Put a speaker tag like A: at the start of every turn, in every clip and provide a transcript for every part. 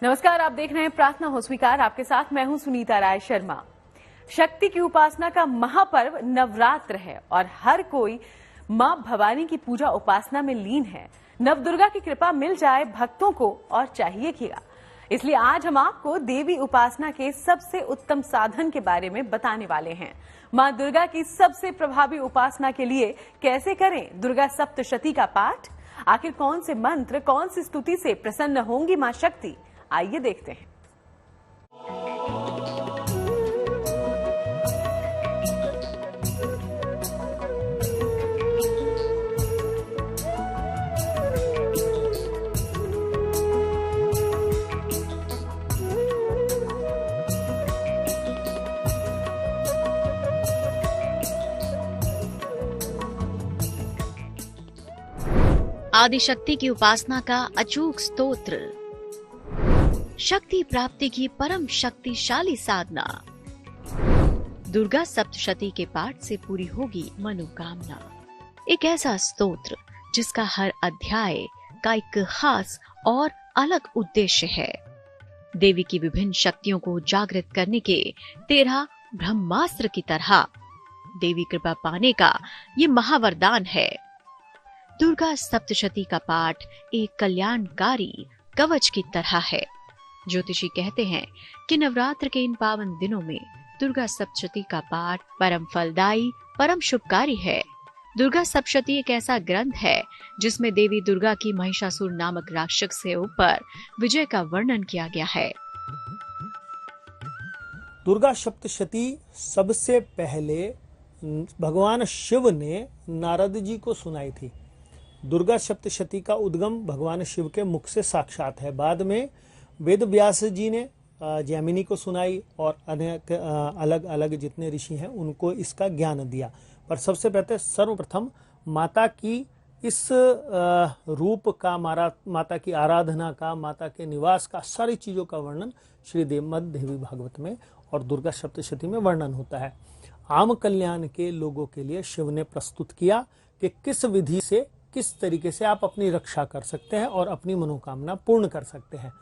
A: नमस्कार, आप देख रहे हैं प्रार्थना हो स्वीकार। आपके साथ मैं हूं सुनीता राय शर्मा। शक्ति की उपासना का महापर्व नवरात्र है और हर कोई मां भवानी की पूजा उपासना में लीन है। नवदुर्गा की कृपा मिल जाए भक्तों को और चाहिए क्या। इसलिए आज हम आपको देवी उपासना के सबसे उत्तम साधन के बारे में बताने वाले हैं। मां दुर्गा की सबसे प्रभावी उपासना के लिए कैसे करें दुर्गा सप्तशती का पाठ, आखिर कौन से मंत्र, कौन सी स्तुति से प्रसन्न होंगी मां शक्ति, आइए देखते हैं।
B: आदिशक्ति की उपासना का अचूक स्तोत्र। शक्ति प्राप्ति की परम शक्तिशाली साधना। दुर्गा सप्तशती के पाठ से पूरी होगी मनोकामना। एक ऐसा स्तोत्र जिसका हर अध्याय का एक खास और अलग उद्देश्य है। देवी की विभिन्न शक्तियों को जागृत करने के 13 ब्रह्मास्त्र की तरह देवी कृपा पाने का ये महावरदान है। दुर्गा सप्तशती का पाठ एक कल्याणकारी कवच की तरह है। ज्योतिषी कहते हैं कि नवरात्र के इन पावन दिनों में दुर्गा सप्तशती का पाठ परम फलदायी, परम शुभकारी है। दुर्गा सप्तशती एक ऐसा ग्रंथ है जिसमें देवी दुर्गा की महिषासुर नामक राक्षस से ऊपर विजय का वर्णन किया गया है।
C: दुर्गा सप्तशती सबसे पहले भगवान शिव ने नारद जी को सुनाई थी। दुर्गा सप्तशती का उद्गम भगवान शिव के मुख से साक्षात है। बाद में वेद व्यास जी ने जैमिनी को सुनाई और अनेक अलग अलग जितने ऋषि हैं उनको इसका ज्ञान दिया। पर सबसे पहले सर्वप्रथम माता की इस रूप का, माता की आराधना का, माता के निवास का, सारी चीजों का वर्णन श्री देवी भागवत में और दुर्गा सप्तशती में वर्णन होता है। आम कल्याण के लोगों के लिए शिव ने प्रस्तुत किया कि किस विधि से, किस तरीके से आप अपनी रक्षा कर सकते हैं और अपनी मनोकामना पूर्ण कर सकते हैं।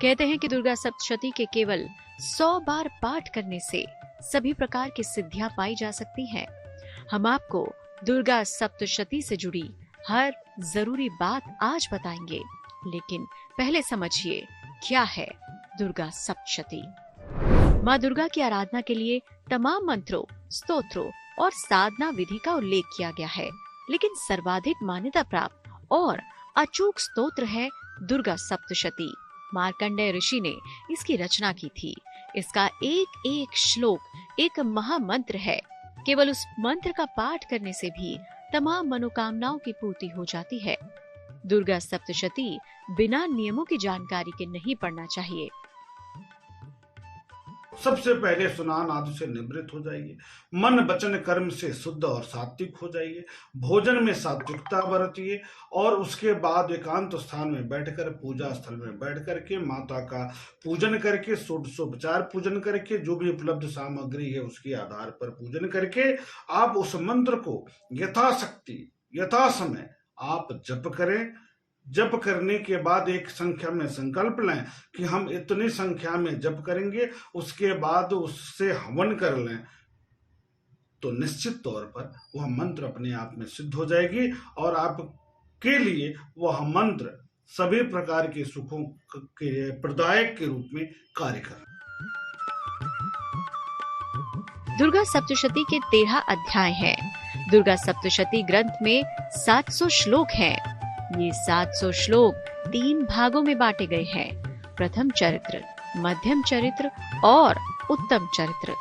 B: कहते हैं कि दुर्गा सप्तशती के केवल 100 बार पाठ करने से सभी प्रकार की सिद्धियां पाई जा सकती हैं। हम आपको दुर्गा सप्तशती से जुड़ी हर जरूरी बात आज बताएंगे, लेकिन पहले समझिए क्या है दुर्गा सप्तशती। माँ दुर्गा की आराधना के लिए तमाम मंत्रों, स्तोत्रों और साधना विधि का उल्लेख किया गया है, लेकिन सर्वाधिक मान्यता प्राप्त और अचूक स्तोत्र है दुर्गा सप्तशती। मार्कंडेय ऋषि ने इसकी रचना की थी। इसका एक एक श्लोक एक महामंत्र है। केवल उस मंत्र का पाठ करने से भी तमाम मनोकामनाओं की पूर्ति हो जाती है। दुर्गा सप्तशती बिना नियमों की जानकारी के नहीं पढ़ना चाहिए।
D: सबसे पहले स्नान आदि से निवृत्त हो जाइए। मन वचन कर्म से शुद्ध और सात्विक हो जाइए। भोजन में सात्विकता बरतिए और उसके बाद एकांत स्थान में बैठकर, पूजा स्थल में बैठ करके माता का पूजन करके, षोडशोपचार पूजन करके, जो भी उपलब्ध सामग्री है उसके आधार पर पूजन करके आप उस मंत्र को यथाशक्ति, यथा समय आप जप करें। जप करने के बाद एक संख्या में संकल्प लें कि हम इतनी संख्या में जप करेंगे, उसके बाद उससे हवन कर लें, तो निश्चित तौर पर वह मंत्र अपने आप में सिद्ध हो जाएगी और आपके लिए वह मंत्र सभी प्रकार के सुखों के प्रदायक के रूप में कार्य कर।
B: दुर्गा सप्तशती के 13 अध्याय हैं। दुर्गा सप्तशती ग्रंथ में 700 श्लोक हैं। ये 700 श्लोक 3 भागों में बांटे गए हैं। प्रथम चरित्र, मध्यम चरित्र और उत्तम चरित्र।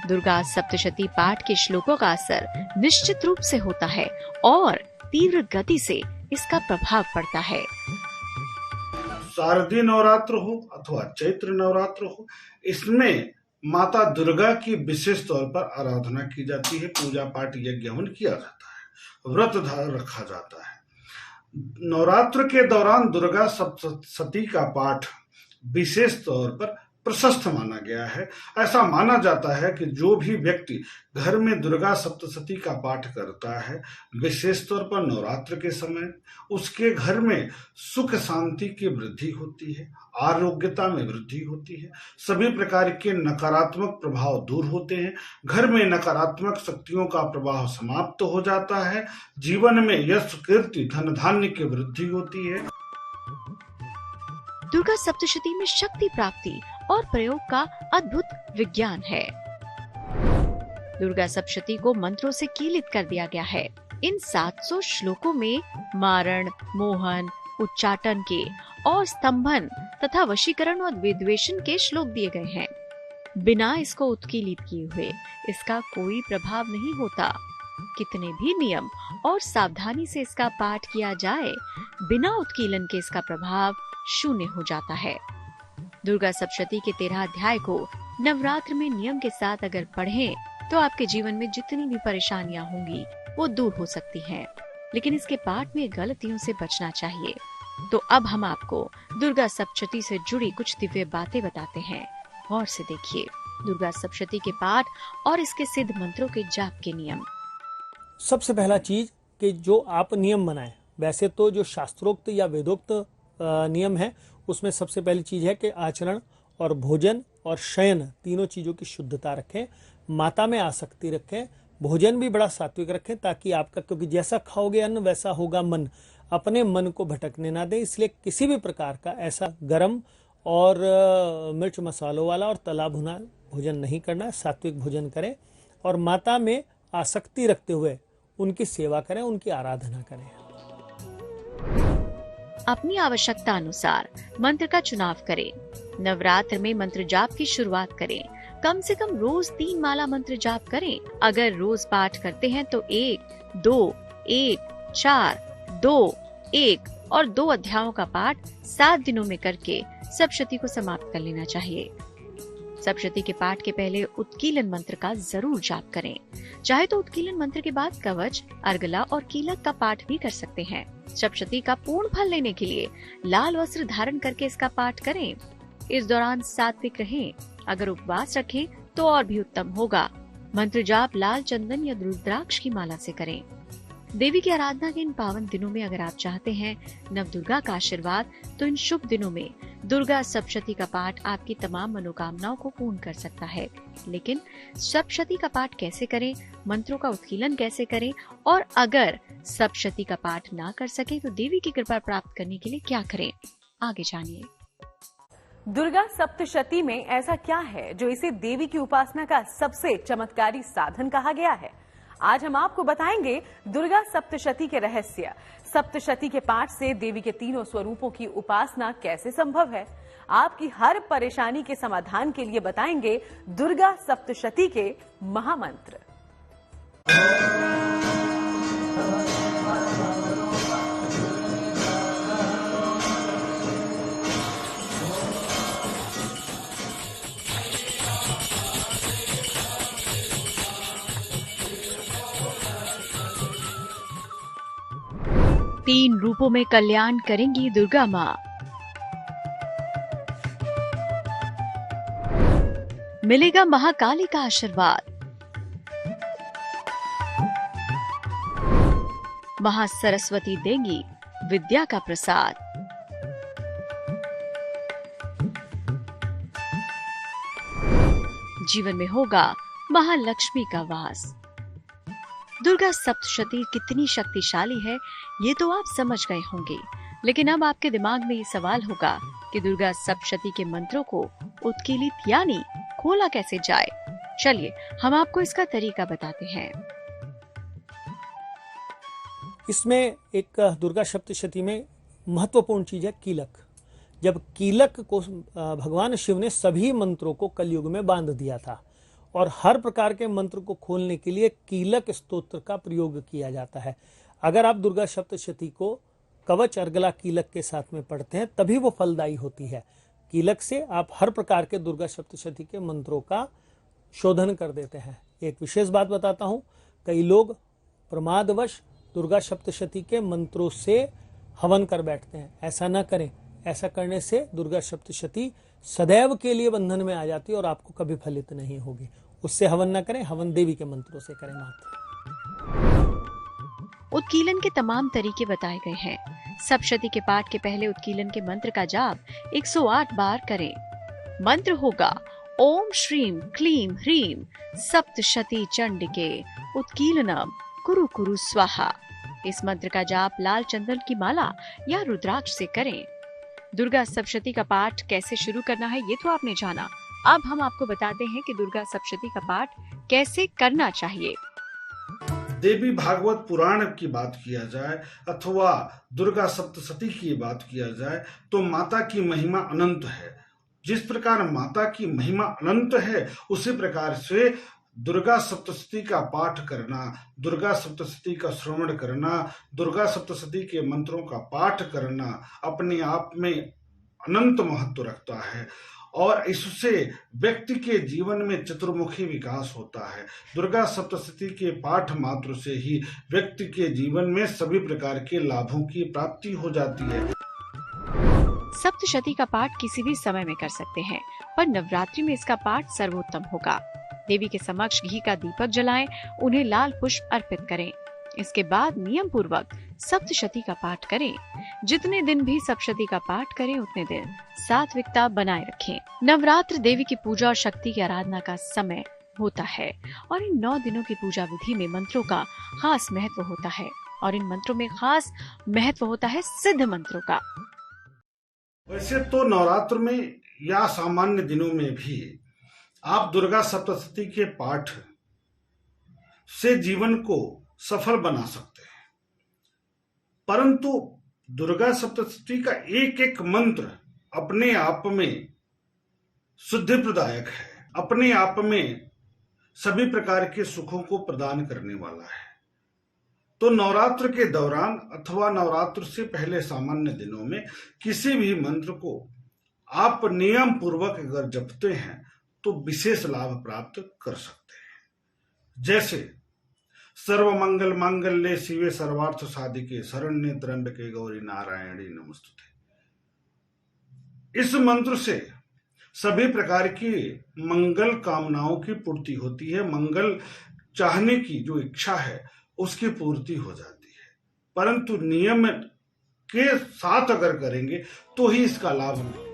B: दुर्गा सप्तशती पाठ के श्लोकों का असर निश्चित रूप से होता है और तीव्र गति से इसका प्रभाव पड़ता है।
D: शारदीय नवरात्र हो अथवा चैत्र नवरात्र हो, इसमें माता दुर्गा की विशेष तौर पर आराधना की जाती है। पूजा पाठ, यज्ञ हवन किया जाता है, व्रत धारण रखा जाता है। नवरात्र के दौरान दुर्गा सप्तशती का पाठ विशेष तौर पर प्रशस्त माना गया है। ऐसा माना जाता है कि जो भी व्यक्ति घर में दुर्गा सप्तशती का पाठ करता है, विशेष तौर पर नवरात्र के समय, उसके घर में सुख शांति की वृद्धि होती है, आरोग्यता में वृद्धि होती है, सभी प्रकार के नकारात्मक प्रभाव दूर होते हैं, घर में नकारात्मक शक्तियों का प्रभाव समाप्त हो जाता है, जीवन में यश कीर्ति धन धान्य की वृद्धि होती है।
B: दुर्गा सप्तशती में शक्ति प्राप्ति और प्रयोग का अद्भुत विज्ञान है। दुर्गा सप्तशती को मंत्रों से कीलित कर दिया गया है। इन 700 श्लोकों में मारण, मोहन, उच्चाटन के और स्तंभन तथा वशीकरण और विद्वेषण के श्लोक दिए गए हैं। बिना इसको उत्कीलित किए हुए इसका कोई प्रभाव नहीं होता। कितने भी नियम और सावधानी से इसका पाठ किया जाए, बिना उत्कीलन के इसका प्रभाव शून्य हो जाता है। दुर्गा सप्तशती के 13 अध्याय को नवरात्र में नियम के साथ अगर पढ़ें तो आपके जीवन में जितनी भी परेशानियां होंगी वो दूर हो सकती हैं। लेकिन इसके पाठ में गलतियों से बचना चाहिए। तो अब हम आपको दुर्गा सप्तशती से जुड़ी कुछ दिव्य बातें बताते हैं। गौर से देखिए दुर्गा सप्तशती के पाठ और इसके सिद्ध मंत्रों के जाप के नियम।
C: सबसे पहला चीज कि जो आप नियम बनाएं, वैसे तो जो शास्त्रोक्त या वेदोक्त नियम है उसमें सबसे पहली चीज है कि आचरण और भोजन और शयन तीनों चीजों की शुद्धता रखें, माता में आसक्ति रखें, भोजन भी बड़ा सात्विक रखें ताकि आपका, क्योंकि जैसा खाओगे अन्न वैसा होगा मन, अपने मन को भटकने ना दें। इसलिए किसी भी प्रकार का ऐसा गरम और मिर्च मसालों वाला और तला भुना भोजन नहीं करना, सात्विक भोजन करें और माता में आसक्ति रखते हुए उनकी सेवा करें, उनकी आराधना करें।
B: अपनी आवश्यकता अनुसार मंत्र का चुनाव करें। नवरात्र में मंत्र जाप की शुरुआत करें। कम से कम रोज 3 माला मंत्र जाप करें। अगर रोज पाठ करते हैं तो 1, 2, 1, 4, 2, 1 और 2 अध्यायों का पाठ 7 दिनों में करके सप्तशती को समाप्त कर लेना चाहिए। सप्तशती के पाठ के पहले उत्कीलन मंत्र का जरूर जाप करें। चाहे तो उत्कीलन मंत्र के बाद कवच, अर्गला और कीलक का पाठ भी कर सकते हैं। सप्तशती का पूर्ण फल लेने के लिए लाल वस्त्र धारण करके इसका पाठ करें। इस दौरान सात्विक रहें। अगर उपवास रखें तो और भी उत्तम होगा। मंत्र जाप लाल चंदन या रुद्राक्ष की माला से करें। देवी की आराधना के इन पावन दिनों में अगर आप चाहते हैं नव दुर्गा का आशीर्वाद, तो इन शुभ दिनों में दुर्गा सप्तशती का पाठ आपकी तमाम मनोकामनाओं को पूर्ण कर सकता है। लेकिन सप्तशती का पाठ कैसे करें, मंत्रों का उत्कीलन कैसे करें और अगर सप्तशती का पाठ ना कर सके तो देवी की कृपा प्राप्त करने के लिए क्या करें, आगे जानिए।
A: दुर्गा सप्तशती में ऐसा क्या है जो इसे देवी की उपासना का सबसे चमत्कारी साधन कहा गया है? आज हम आपको बताएंगे दुर्गा सप्तशती के रहस्य। सप्तशती के पाठ से देवी के तीनों स्वरूपों की उपासना कैसे संभव है? आपकी हर परेशानी के समाधान के लिए बताएंगे दुर्गा सप्तशती के महामंत्र।
B: तीन रूपों में कल्याण करेंगी दुर्गा माँ। मिलेगा महाकाली का आशीर्वाद। महासरस्वती देंगी विद्या का प्रसाद। जीवन में होगा महालक्ष्मी का वास। दुर्गा सप्तशती कितनी शक्तिशाली है ये तो आप समझ गए होंगे, लेकिन अब आपके दिमाग में ये सवाल होगा कि दुर्गा सप्तशती के मंत्रों को उत्कीलित यानी खोला कैसे जाए। चलिए हम आपको इसका तरीका बताते हैं।
C: इसमें एक दुर्गा सप्तशती में महत्वपूर्ण चीज है कीलक। जब कीलक को भगवान शिव ने सभी मंत्रों को कलयुग में बांध दिया था और हर प्रकार के मंत्र को खोलने के लिए कीलक स्तोत्र का प्रयोग किया जाता है। अगर आप दुर्गा सप्तशती को कवच, अर्गला, कीलक के साथ में पढ़ते हैं तभी वो फलदायी होती है। कीलक से आप हर प्रकार के दुर्गा सप्तशती के मंत्रों का शोधन कर देते हैं। एक विशेष बात बताता हूँ, कई लोग प्रमादवश दुर्गा सप्तशती के मंत्रों से हवन कर बैठते हैं। ऐसा ना करें। ऐसा करने से दुर्गा सप्तशती सदैव के लिए बंधन में आ जाती है और आपको कभी फलित नहीं होगी। उससे हवन न करें, हवन देवी के मंत्रों से करें मात्र।
B: उत्कीलन के तमाम तरीके बताए गए हैं। सप्तशती के पाठ के पहले उत्कीलन के मंत्र का जाप 108 बार करें। मंत्र होगा ओम श्रीम क्लीम ह्रीम सप्तशती चंडिके उत्कीलनम कुरु कुरु स्वाहा। इस मंत्र का जाप लाल चंदन की माला या रुद्राक्ष से करें। दुर्गा सप्तशती का पाठ कैसे शुरू करना है ये तो आपने जाना। अब हम आपको बताते हैं कि दुर्गा सप्तशती का पाठ कैसे करना चाहिए।
D: देवी भागवत पुराण की बात किया जाए अथवा दुर्गा सप्तशती की बात किया जाए तो माता की महिमा अनंत है। जिस प्रकार माता की महिमा अनंत है उसी प्रकार से दुर्गा सप्तशती का पाठ करना, दुर्गा सप्तशती का श्रवण करना, दुर्गा सप्तशती के मंत्रों का पाठ करना अपने आप में अनंत महत्व रखता है और इससे व्यक्ति के जीवन में चतुर्मुखी विकास होता है। दुर्गा सप्तशती के पाठ मात्र से ही व्यक्ति के जीवन में सभी प्रकार के लाभों की प्राप्ति हो जाती है।
B: सप्तशती का पाठ किसी भी समय में कर सकते हैं, पर नवरात्रि में इसका पाठ सर्वोत्तम होगा। देवी के समक्ष घी का दीपक जलाएं, उन्हें लाल पुष्प अर्पित करें। इसके बाद नियम पूर्वक सप्तशती का पाठ करें। जितने दिन भी सप्तशती का पाठ करें उतने दिन सात्विकता बनाए रखें। नवरात्र देवी की पूजा और शक्ति की आराधना का समय होता है और इन 9 दिनों की पूजा विधि में मंत्रों का खास महत्व होता है और इन मंत्रों में खास महत्व होता है सिद्ध मंत्रों का।
D: वैसे तो नवरात्र में या सामान्य दिनों में भी आप दुर्गा सप्तशती के पाठ से जीवन को सफल बना सकते हैं, परंतु दुर्गा सप्तशती का एक एक मंत्र अपने आप में शुद्धि प्रदायक है, अपने आप में सभी प्रकार के सुखों को प्रदान करने वाला है। तो नवरात्र के दौरान अथवा नवरात्र से पहले सामान्य दिनों में किसी भी मंत्र को आप नियम पूर्वक अगर जपते हैं तो विशेष लाभ प्राप्त कर सकते हैं। जैसे सर्व मंगल मांगल्ये शिवे सर्वार्थ साधिके शरण्ये त्र्यंबके गौरी नारायणी नमोस्तुते। इस मंत्र से सभी प्रकार की मंगल कामनाओं की पूर्ति होती है, मंगल चाहने की जो इच्छा है उसकी पूर्ति हो जाती है, परंतु नियम के साथ अगर करेंगे तो ही इसका लाभ मिलेगा।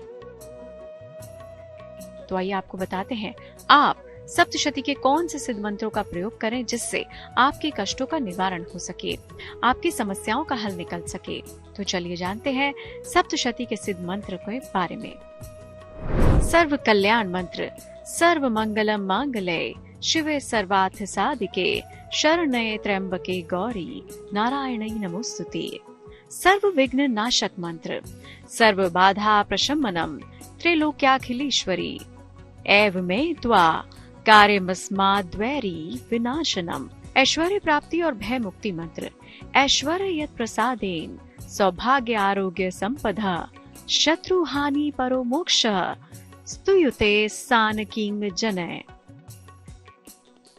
B: तो आइए आपको बताते हैं आप सप्तशती के कौन से सिद्ध मंत्रों का प्रयोग करें जिससे आपके कष्टों का निवारण हो सके, आपकी समस्याओं का हल निकल सके। तो चलिए जानते हैं सप्तशती के सिद्ध मंत्र के बारे में। सर्व कल्याण मंत्र। सर्व मंगलम मांगल्ये शिवे सर्वार्थ साधिके शरण्ये त्र्यंबके गौरी नारायणी नमोस्तुते। सर्व विघ्न नाशक मंत्र। सर्व बाधा प्रशमनम त्रैलोक्याखिलेश्वरी एव मे त्वा कार्यमस्माद्वैरी विनाशनम। ऐश्वर्य प्राप्ति और भय मुक्ति मंत्र। ऐश्वर्य यत् प्रसादेन सौभाग्य आरोग्य संपदा शत्रु हानि परो मोक्ष स्तुयुते सानकिंग जनय।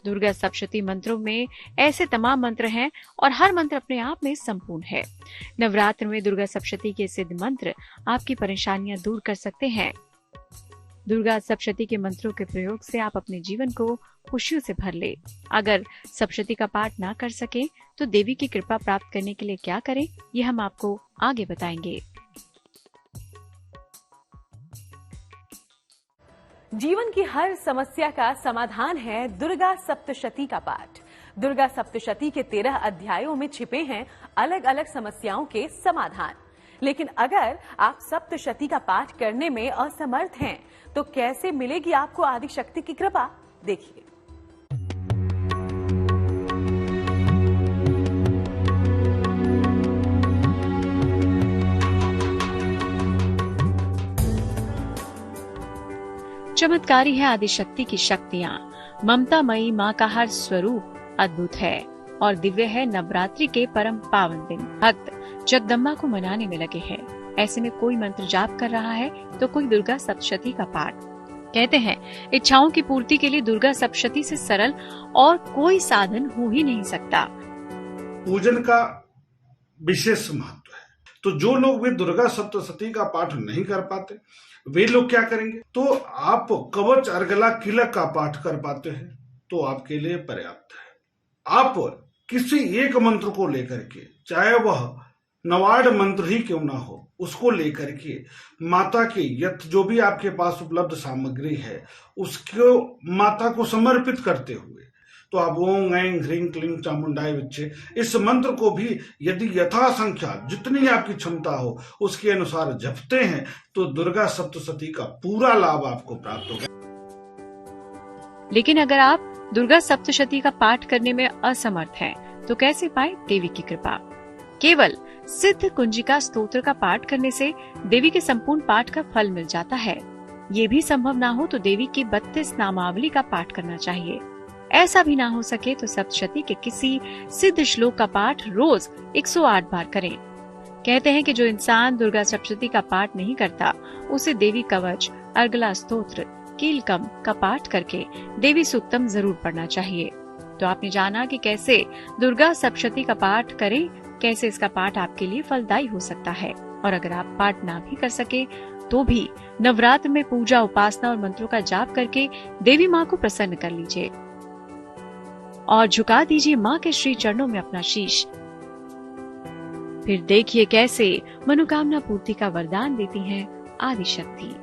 B: दुर्गा सप्तशती मंत्रों में ऐसे तमाम मंत्र हैं और हर मंत्र अपने आप में संपूर्ण है। नवरात्र में दुर्गा सप्तशती के सिद्ध मंत्र आपकी परेशानियां दूर कर सकते हैं। दुर्गा सप्तशती के मंत्रों के प्रयोग से आप अपने जीवन को खुशियों से भर ले। अगर सप्तशती का पाठ ना कर सके तो देवी की कृपा प्राप्त करने के लिए क्या करें, ये हम आपको आगे बताएंगे।
A: जीवन की हर समस्या का समाधान है दुर्गा सप्तशती का पाठ। दुर्गा सप्तशती के 13 अध्यायों में छिपे हैं अलग अलग समस्याओं के समाधान। लेकिन अगर आप सप्तशती का पाठ करने में असमर्थ हैं तो कैसे मिलेगी आपको आदि शक्ति की कृपा, देखिए।
B: चमत्कारी है आदिशक्ति की शक्तियाँ। ममतामयी माँ का हर स्वरूप अद्भुत है और दिव्य है। नवरात्रि के परम पावन दिन भक्त जगदम्बा को मनाने में लगे हैं। ऐसे में कोई मंत्र जाप कर रहा है तो कोई दुर्गा सप्तशती का पाठ। कहते हैं इच्छाओं की पूर्ति के लिए दुर्गा सप्तशती से सरल और कोई साधन हो ही नहीं सकता।
D: पूजन का विशेष महत्व है, तो जो लोग भी दुर्गा सप्तशती का पाठ नहीं कर पाते वे लोग क्या करेंगे, तो आप कवच अर्गला किलक का पाठ कर पाते हैं तो आपके लिए पर्याप्त है। आप किसी एक मंत्र को लेकर के, चाहे वह नवाड मंत्र ही क्यों ना हो, उसको लेकर के माता के यथ जो भी आपके पास उपलब्ध सामग्री है उसको माता को समर्पित करते हुए, तो आप ओम ऐं ह्रीं क्लीं चामुंडाय विच्चे इस मंत्र को भी यदि यथा संख्या जितनी आपकी क्षमता हो उसके अनुसार जपते हैं तो दुर्गा सप्तशती का पूरा लाभ आपको प्राप्त होगा।
B: लेकिन अगर आप दुर्गा सप्तशती का पाठ करने में असमर्थ हैं, तो कैसे पाए देवी की कृपा? केवल सिद्ध कुंजिका स्तोत्र का पाठ करने से देवी के संपूर्ण पाठ का फल मिल जाता है। ये भी संभव ना हो तो देवी की 32 नामावली का पाठ करना चाहिए। ऐसा भी ना हो सके तो सप्तशती के किसी सिद्ध श्लोक का पाठ रोज 108 बार करें। कहते हैं कि जो इंसान दुर्गा सप्तशती का पाठ नहीं करता उसे देवी कवच, अर्गला स्तोत्र, कीलकम का पाठ करके देवी सूक्तम जरूर पढ़ना चाहिए। तो आपने जाना कि कैसे दुर्गा सप्तशती का पाठ करें, कैसे इसका पाठ आपके लिए फलदायी हो सकता है। और अगर आप पाठ ना भी कर सके तो भी नवरात्र में पूजा, उपासना और मंत्रों का जाप करके देवी माँ को प्रसन्न कर लीजिए और झुका दीजिए माँ के श्री चरणों में अपना शीश। फिर देखिए कैसे मनोकामना पूर्ति का वरदान देती हैं आदिशक्ति।